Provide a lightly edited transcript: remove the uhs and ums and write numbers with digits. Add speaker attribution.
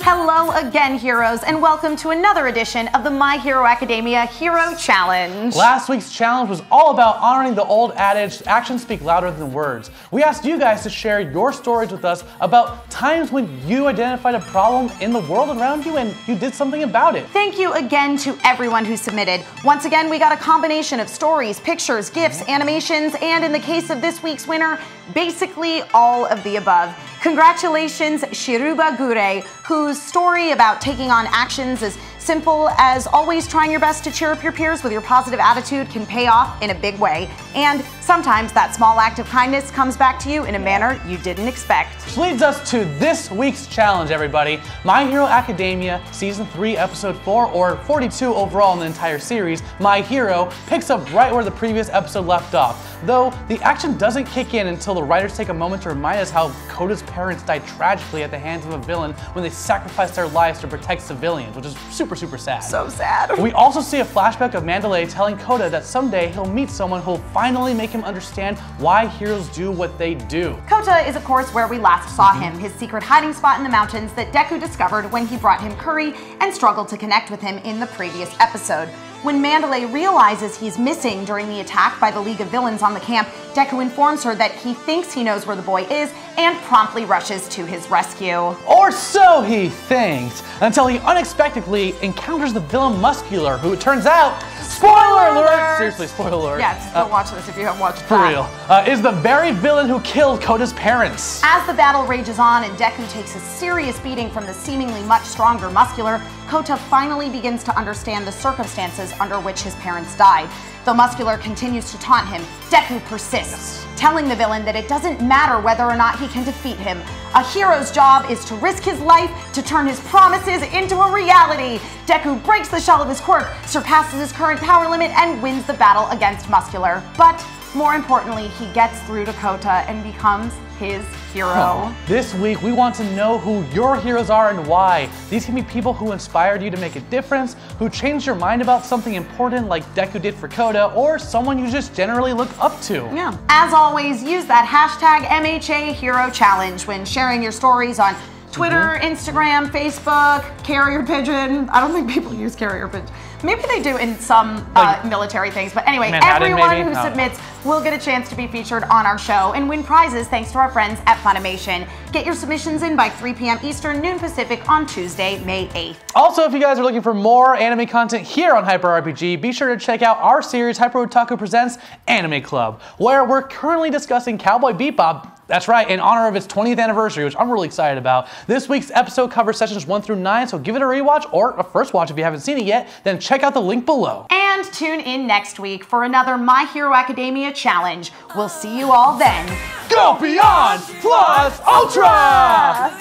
Speaker 1: Hello again, heroes, and welcome to another edition of the My Hero Academia Hero Challenge.
Speaker 2: Last week's challenge was all about honoring the old adage, actions speak louder than words. We asked you guys to share your stories with us about times when you identified a problem in the world around you and you did something about it.
Speaker 1: Thank you again to everyone who submitted. Once again, we got a combination of stories, pictures, GIFs, animations, and in the case of this week's winner, basically all of the above. Congratulations, Shiruba Gure, whose story about taking on actions as simple as always trying your best to cheer up your peers with your positive attitude can pay off in a big way. And sometimes that small act of kindness comes back to you in a manner you didn't expect.
Speaker 2: Which leads us to this week's challenge, everybody. My Hero Academia Season 3, Episode 4, or 42 overall in the entire series, My Hero picks up right where the previous episode left off. Though the action doesn't kick in until the writers take a moment to remind us how Koda's parents died tragically at the hands of a villain when they sacrificed their lives to protect civilians, which is super sad.
Speaker 1: So sad.
Speaker 2: We also see a flashback of Mandalay telling Koda that someday he'll meet someone who'll finally make him understand why heroes do what they do.
Speaker 1: Kota is of course where we last saw him, his secret hiding spot in the mountains that Deku discovered when he brought him curry and struggled to connect with him in the previous episode. When Mandalay realizes he's missing during the attack by the League of Villains on the camp, Deku informs her that he thinks he knows where the boy is and promptly rushes to his rescue.
Speaker 2: Or so he thinks, until he unexpectedly encounters the villain Muscular, who it turns out, spoiler alert! Seriously, spoiler alert.
Speaker 1: Yeah, go watch this if you haven't watched it.
Speaker 2: For real. Is the very villain who killed Koda's parents.
Speaker 1: As the battle rages on and Deku takes a serious beating from the seemingly much stronger Muscular, Kota finally begins to understand the circumstances under which his parents died. Though Muscular continues to taunt him, Deku persists, telling the villain that it doesn't matter whether or not he can defeat him. A hero's job is to risk his life to turn his promises into a reality. Deku breaks the shell of his quirk, surpasses his current power limit, and wins the battle against Muscular. But more importantly, he gets through to Kota and becomes his hero.
Speaker 2: This week, we want to know who your heroes are and why. These can be people who inspired you to make a difference, who changed your mind about something important like Deku did for Koda, or someone you just generally look up to.
Speaker 1: Yeah. As always, use that hashtag MHA Hero Challenge when sharing your stories on Twitter, Instagram, Facebook, carrier pigeon. I don't think people use carrier pigeon. Maybe they do in some military things, but anyway,
Speaker 2: Manhattan,
Speaker 1: everyone who submits will get a chance to be featured on our show and win prizes thanks to our friends at Funimation. Get your submissions in by 3 p.m. Eastern, noon Pacific on Tuesday, May 8th.
Speaker 2: Also, if you guys are looking for more anime content here on Hyper RPG, be sure to check out our series Hyper Otaku Presents Anime Club, where we're currently discussing Cowboy Bebop. That's right, in honor of its 20th anniversary, which I'm really excited about. This week's episode covers sessions 1 through 9, so give it a rewatch or a first watch if you haven't seen it yet, then check out the link below.
Speaker 1: And tune in next week for another My Hero Academia challenge. We'll see you all then.
Speaker 2: Go beyond plus ultra!